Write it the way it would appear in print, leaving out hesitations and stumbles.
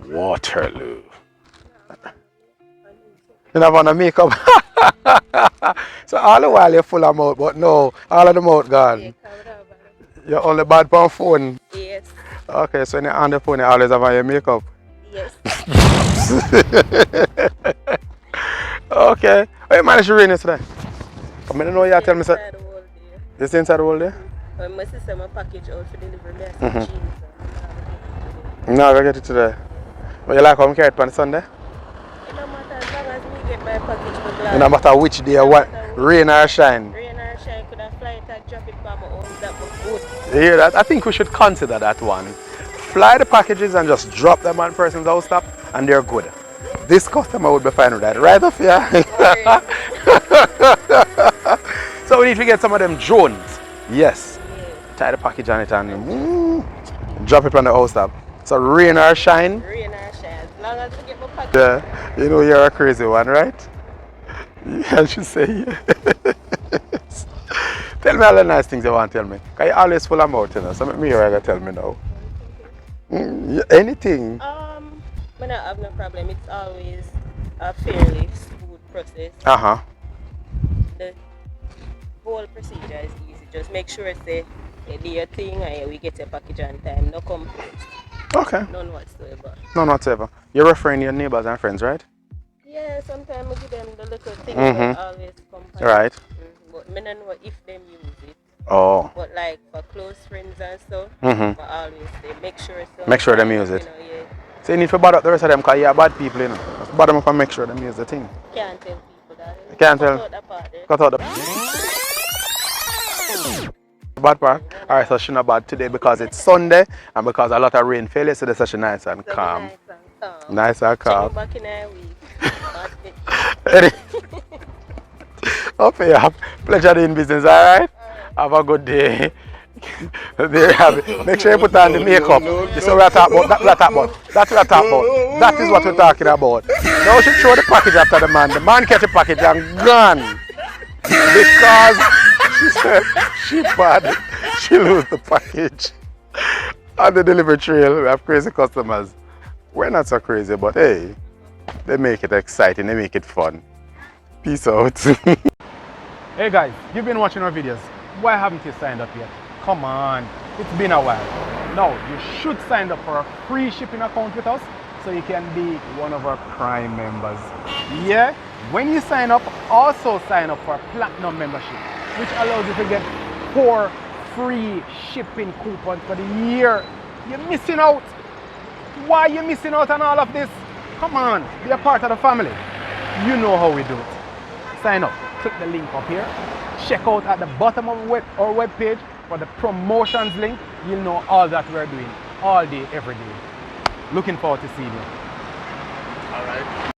Waterloo. You don't want to make up. So all the while you're full of mouth, but no, all of the mouth gone. You're only bad for phone. Yes. Okay, so when you're on the phone, you always have on your makeup. Yes. Okay. How you manage to rain yesterday? I don't know you tell me. Inside the whole day. You stay inside the whole day? When my sister my package out for delivery, I said jeans. No, I get it today. But you like how I carry it on Sunday? It no matter as long as me get my package for glass. No matter which day, what, rain or shine. Rain or shine, could I fly it and drop it for my own, that was good. You hear that? I think we should consider that one. Fly the packages and just drop them on person's house top and they're good. This customer would be fine with that. Right off here. So we need to get some of them drones. Yes. Tie the package on it and drop it on the house top. So rain or shine. Rain or shine. As long as we get my package. Yeah. You know you're a crazy one, right? Yeah, I should say yes. Tell me all the nice things you want to tell me. Because you always full of mouth, you know. So make me hear what you tell me now. Anything. I don't have no problem. It's always a fairly smooth process. The whole procedure is easy. Just make sure it's you do your thing and we get your package on time. No complaints. Okay. None whatsoever. None whatsoever. You're referring to your neighbors and friends, right? Yeah, sometimes we give them the little things that always come. Right. But I don't know if them use it. Oh. But like for close friends and stuff, but always they make sure them use it. You know, yeah. So you need to bother up the rest of them because you're bad people, you know. Just bother them up and make sure them use the thing. Can't tell people that. You can't tell. Cut out that part there. Cut out the bad part. Alright, so she's not bad today because it's Sunday and because a lot of rain fell yesterday, so she's nice and calm. Nice and calm. Back in a week. Okay, pleasure doing business, alright? Have a good day. There you have it. Make sure you put on the makeup. This is what we're talking about. That's what we're talking about. That is what we're talking about. Now she throw the package after the man. The man catch the package and gone. Because she said she bad. She lose the package. On the delivery trail, we have crazy customers. We're not so crazy, but hey, they make it exciting, they make it fun. Peace out. Hey guys, you've been watching our videos. Why haven't you signed up yet? Come on, it's been a while. Now, you should sign up for a free shipping account with us so you can be one of our Prime members. Yeah, when you sign up, also sign up for a Platinum membership, which allows you to get 4 free shipping coupons for the year. You're missing out. Why are you missing out on all of this? Come on, be a part of the family. You know how we do it. Sign up, click the link up here. Check out at the bottom of our webpage for the promotions link. You'll know all that we're doing all day, every day. Looking forward to seeing you. All right.